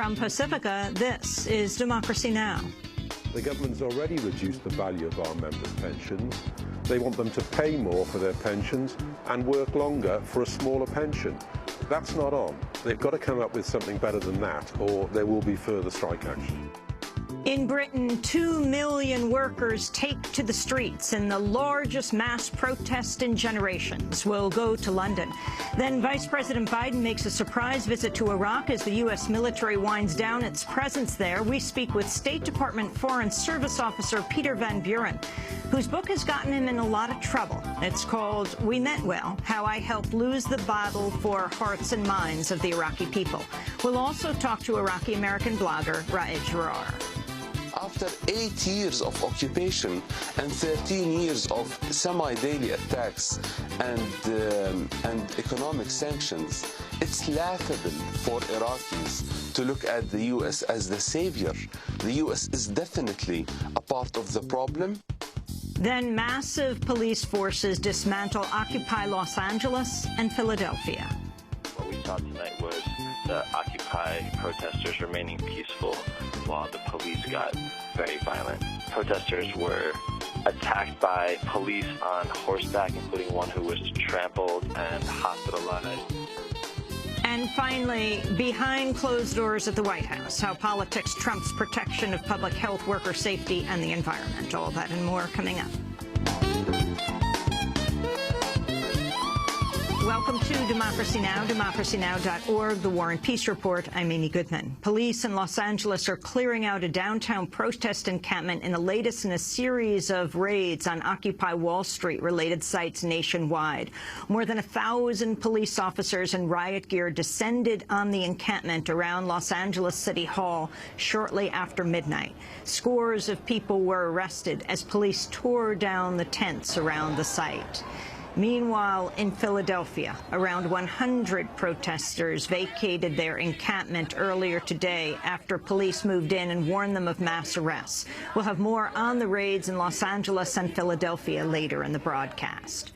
From Pacifica, this is Democracy Now! The government's already reduced the value of our members' pensions. They want them to pay more for their pensions and work longer for a smaller pension. That's not on. They've got to come up with something better than that, or there will be further strike action. In Britain, 2 million workers take to the streets in the largest mass protest in generations. Will go to London. Then Vice President Biden makes a surprise visit to Iraq as the U.S. military winds down its presence there. We speak with State Department Foreign Service Officer Peter Van Buren, whose book has gotten him in a lot of trouble. It's called We Meant Well, How I Helped Lose the Battle for Hearts and Minds of the Iraqi People. We'll also talk to Iraqi-American blogger Raed Jarrar. After 8 years of occupation and 13 years of semi-daily attacks and economic sanctions, it's laughable for Iraqis to look at the U.S. as the savior. The U.S. is definitely a part of the problem. Then massive police forces dismantle Occupy Los Angeles and Philadelphia. What we saw tonight was the Occupy protesters remaining peaceful while the police got very violent. Protesters were attacked by police on horseback, including one who was trampled and hospitalized. And finally, behind closed doors at the White House, how politics trumps protection of public health, worker safety, and the environment. All that and more coming up. Welcome to Democracy Now!, democracynow.org, The War and Peace Report. I'm Amy Goodman. Police in Los Angeles are clearing out a downtown protest encampment in the latest in a series of raids on Occupy Wall Street-related sites nationwide. More than 1,000 police officers in riot gear descended on the encampment around Los Angeles City Hall shortly after midnight. Scores of people were arrested as police tore down the tents around the site. Meanwhile, in Philadelphia, around 100 protesters vacated their encampment earlier today after police moved in and warned them of mass arrests. We'll have more on the raids in Los Angeles and Philadelphia later in the broadcast.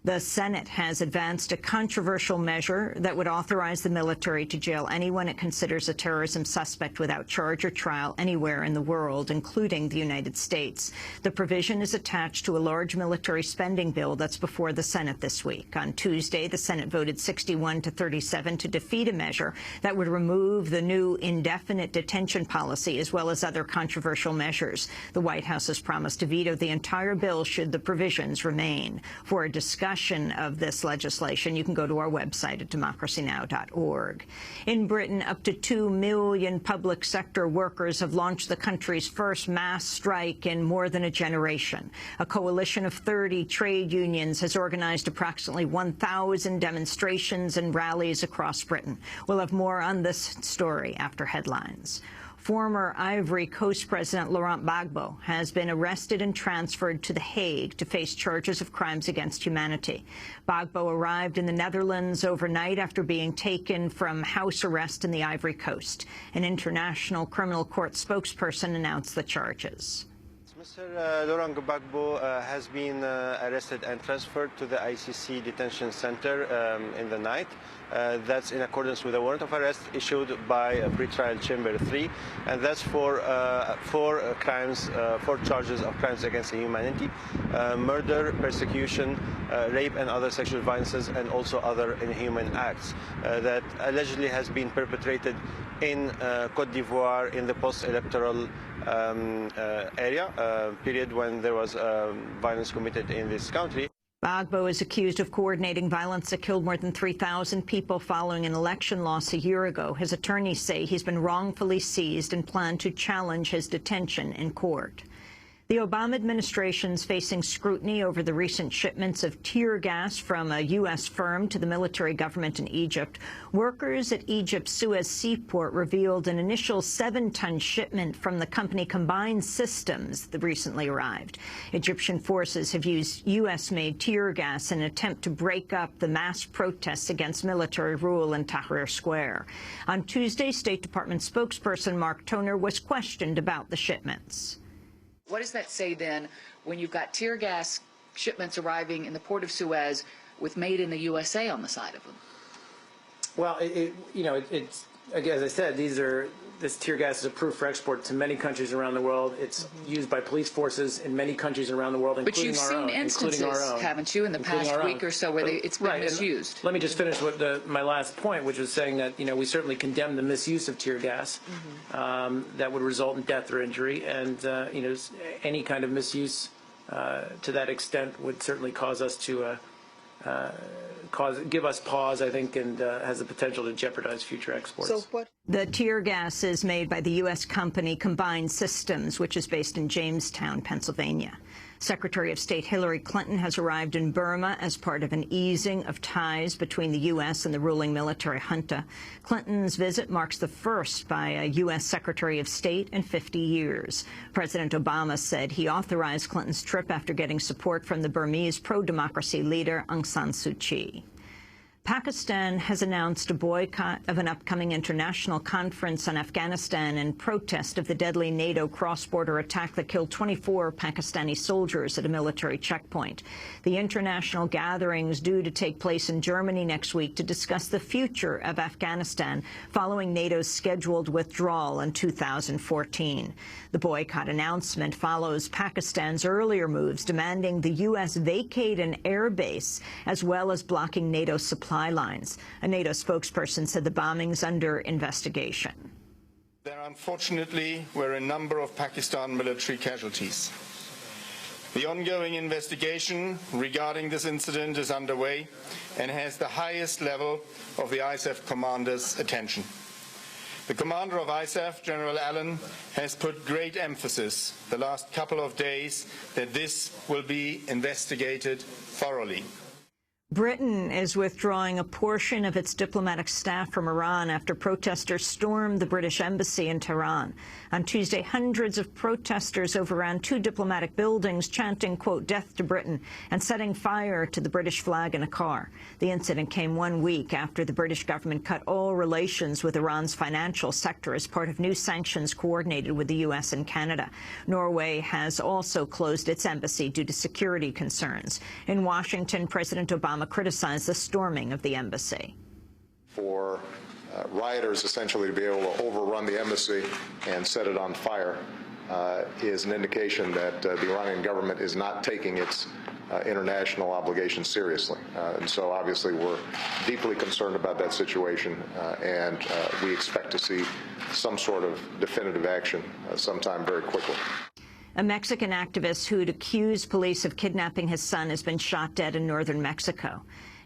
The Senate has advanced a controversial measure that would authorize the military to jail anyone it considers a terrorism suspect without charge or trial anywhere in the world, including the United States. The provision is attached to a large military spending bill that's before the Senate this week. On Tuesday, the Senate voted 61-37 to defeat a measure that would remove the new indefinite detention policy as well as other controversial measures. The White House has promised to veto the entire bill should the provisions remain. For a discussion of this legislation, you can go to our website at democracynow.org. In Britain, up to 2 million public sector workers have launched the country's first mass strike in more than a generation. A coalition of 30 trade unions has organized approximately 1,000 demonstrations and rallies across Britain. We'll have more on this story after headlines. Former Ivory Coast President Laurent Gbagbo has been arrested and transferred to The Hague to face charges of crimes against humanity. Gbagbo arrived in the Netherlands overnight after being taken from house arrest in the Ivory Coast. An International Criminal Court spokesperson announced the charges. Mr. Laurent Gbagbo has been arrested and transferred to the ICC detention center in the night. That's in accordance with a warrant of arrest issued by Pretrial Chamber 3, and that's for four charges of crimes against humanity: murder, persecution, rape and other sexual violences, and also other inhuman acts that allegedly has been perpetrated in Côte d'Ivoire in the post-electoral period when there was violence committed in this country. Gbagbo is accused of coordinating violence that killed more than 3,000 people following an election loss a year ago. His attorneys say he's been wrongfully seized and plan to challenge his detention in court. The Obama administration's facing scrutiny over the recent shipments of tear gas from a U.S. firm to the military government in Egypt. Workers at Egypt's Suez seaport revealed an initial 7-ton shipment from the company Combined Systems that recently arrived. Egyptian forces have used U.S.-made tear gas in an attempt to break up the mass protests against military rule in Tahrir Square. On Tuesday, State Department spokesperson Mark Toner was questioned about the shipments. What does that say then when you've got tear gas shipments arriving in the port of Suez with "Made in the USA" on the side of them? Well, it's again, as I said, this tear gas is approved for export to many countries around the world. It's used by police forces in many countries around the world, including our own. But you've seen instances, haven't you, in the past week or so where it's been misused? Let me just finish with my last point, which was saying that we certainly condemn the misuse of tear gas that would result in death or injury, and any kind of misuse to that extent would certainly cause us to give us pause, I think, and has the potential to jeopardize future exports. So what? The tear gas is made by the U.S. company Combined Systems, which is based in Jamestown, Pennsylvania. Secretary of State Hillary Clinton has arrived in Burma as part of an easing of ties between the U.S. and the ruling military junta. Clinton's visit marks the first by a U.S. Secretary of State in 50 years. President Obama said he authorized Clinton's trip after getting support from the Burmese pro-democracy leader Aung San Suu Kyi. Pakistan has announced a boycott of an upcoming international conference on Afghanistan in protest of the deadly NATO cross-border attack that killed 24 Pakistani soldiers at a military checkpoint. The international gathering is due to take place in Germany next week to discuss the future of Afghanistan following NATO's scheduled withdrawal in 2014. The boycott announcement follows Pakistan's earlier moves demanding the U.S. vacate an air base as well as blocking NATO supply lines. A NATO spokesperson said the bombing's under investigation. There unfortunately were a number of Pakistan military casualties. The ongoing investigation regarding this incident is underway and has the highest level of the ISAF commander's attention. The commander of ISAF, General Allen, has put great emphasis the last couple of days that this will be investigated thoroughly. Britain is withdrawing a portion of its diplomatic staff from Iran after protesters stormed the British embassy in Tehran. On Tuesday, hundreds of protesters overran 2 diplomatic buildings, chanting, quote, "Death to Britain," and setting fire to the British flag in a car. The incident came 1 week after the British government cut all relations with Iran's financial sector as part of new sanctions coordinated with the U.S. and Canada. Norway has also closed its embassy due to security concerns. In Washington, President Obama criticized the storming of the embassy. For rioters essentially to be able to overrun the embassy and set it on fire is an indication that the Iranian government is not taking its international obligations seriously. And so obviously we're deeply concerned about that situation, and we expect to see some sort of definitive action sometime very quickly. A Mexican activist who'd accused police of kidnapping his son has been shot dead in northern Mexico.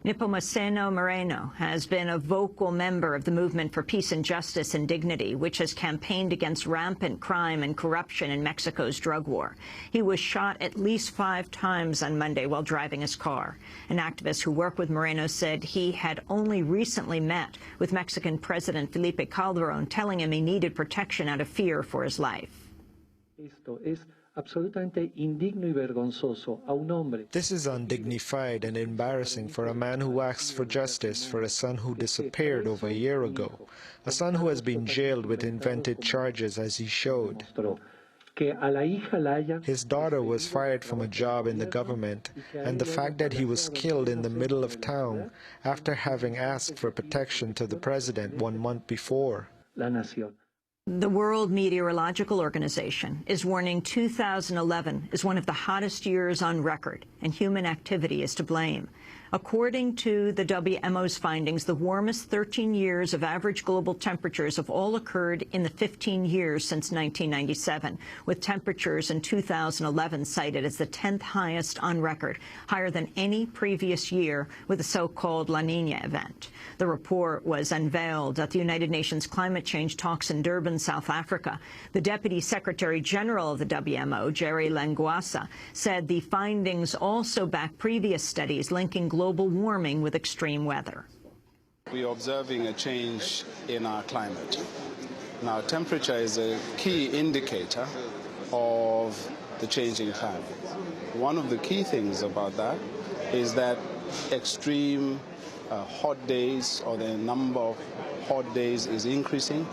Nepomuceno Moreno has been a vocal member of the Movement for Peace and Justice and Dignity, which has campaigned against rampant crime and corruption in Mexico's drug war. He was shot at least 5 times on Monday while driving his car. An activist who worked with Moreno said he had only recently met with Mexican President Felipe Calderón, telling him he needed protection out of fear for his life. This is undignified and embarrassing for a man who asks for justice for a son who disappeared over a year ago, a son who has been jailed with invented charges, as he showed. His daughter was fired from a job in the government, and the fact that he was killed in the middle of town after having asked for protection to the president 1 month before. The World Meteorological Organization is warning 2011 is one of the hottest years on record, and human activity is to blame. According to the WMO's findings, the warmest 13 years of average global temperatures have all occurred in the 15 years since 1997, with temperatures in 2011 cited as the 10th highest on record, higher than any previous year with the so-called La Niña event. The report was unveiled at the United Nations climate change talks in Durban, South Africa. The Deputy Secretary General of the WMO, Jerry Langwasa, said the findings also back previous studies linking global warming with extreme weather. We are observing a change in our climate. Now, temperature is a key indicator of the changing climate. One of the key things about that is that extreme hot days, or the number of hot days, is increasing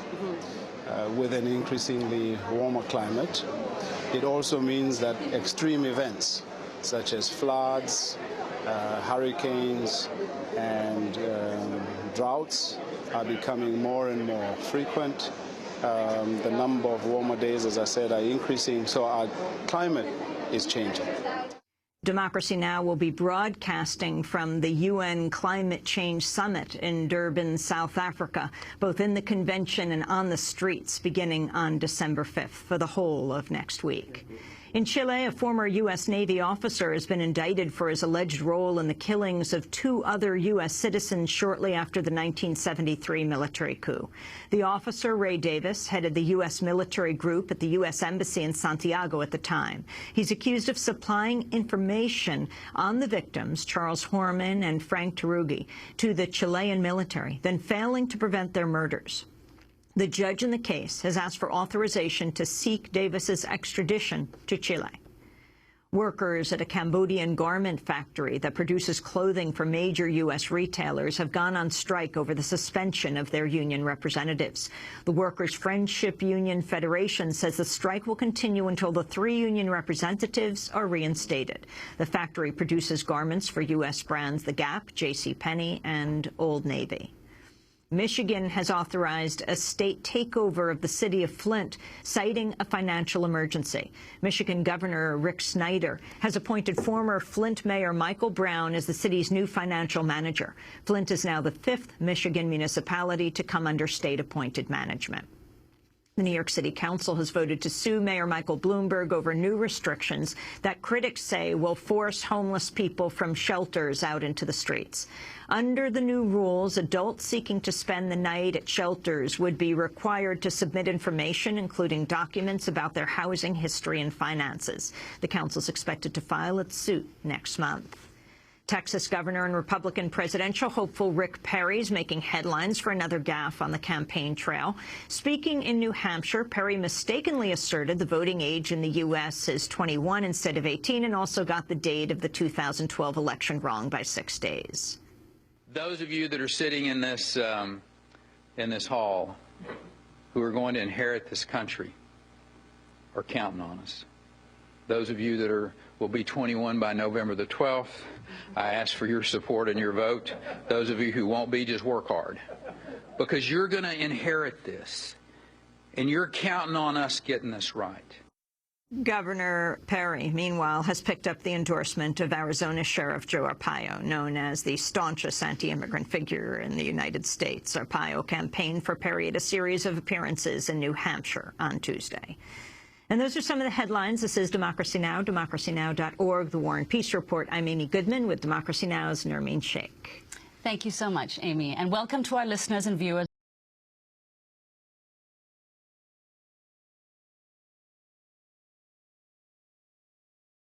with an increasingly warmer climate. It also means that extreme events such as floods, hurricanes, and droughts are becoming more and more frequent. The number of warmer days, as I said, are increasing, so our climate is changing. Democracy Now! Will be broadcasting from the UN Climate Change Summit in Durban, South Africa, both in the convention and on the streets, beginning on December 5th for the whole of next week. In Chile, a former U.S. Navy officer has been indicted for his alleged role in the killings of 2 other U.S. citizens shortly after the 1973 military coup. The officer, Ray Davis, headed the U.S. military group at the U.S. Embassy in Santiago at the time. He's accused of supplying information on the victims, Charles Horman and Frank Tarugi, to the Chilean military, then failing to prevent their murders. The judge in the case has asked for authorization to seek Davis's extradition to Chile. Workers at a Cambodian garment factory that produces clothing for major U.S. retailers have gone on strike over the suspension of their union representatives. The Workers' Friendship Union Federation says the strike will continue until the 3 union representatives are reinstated. The factory produces garments for U.S. brands The Gap, JCPenney, and Old Navy. Michigan has authorized a state takeover of the city of Flint, citing a financial emergency. Michigan Governor Rick Snyder has appointed former Flint Mayor Michael Brown as the city's new financial manager. Flint is now the 5th Michigan municipality to come under state-appointed management. The New York City Council has voted to sue Mayor Michael Bloomberg over new restrictions that critics say will force homeless people from shelters out into the streets. Under the new rules, adults seeking to spend the night at shelters would be required to submit information, including documents about their housing history and finances. The council is expected to file its suit next month. Texas Governor and Republican presidential hopeful Rick Perry is making headlines for another gaffe on the campaign trail. Speaking in New Hampshire, Perry mistakenly asserted the voting age in the U.S. is 21 instead of 18 and also got the date of the 2012 election wrong by 6 days. Those of you that are sitting in this hall who are going to inherit this country are counting on us. Those of you that will be 21 by November the 12th, I ask for your support and your vote. Those of you who won't be, just work hard. Because you're going to inherit this, and you're counting on us getting this right. Governor Perry, meanwhile, has picked up the endorsement of Arizona Sheriff Joe Arpaio, known as the staunchest anti-immigrant figure in the United States. Arpaio campaigned for Perry at a series of appearances in New Hampshire on Tuesday. And those are some of the headlines. This is Democracy Now!, democracynow.org, The War and Peace Report. I'm Amy Goodman with Democracy Now!'s Nermeen Sheikh. Thank you so much, Amy, and welcome to our listeners and viewers.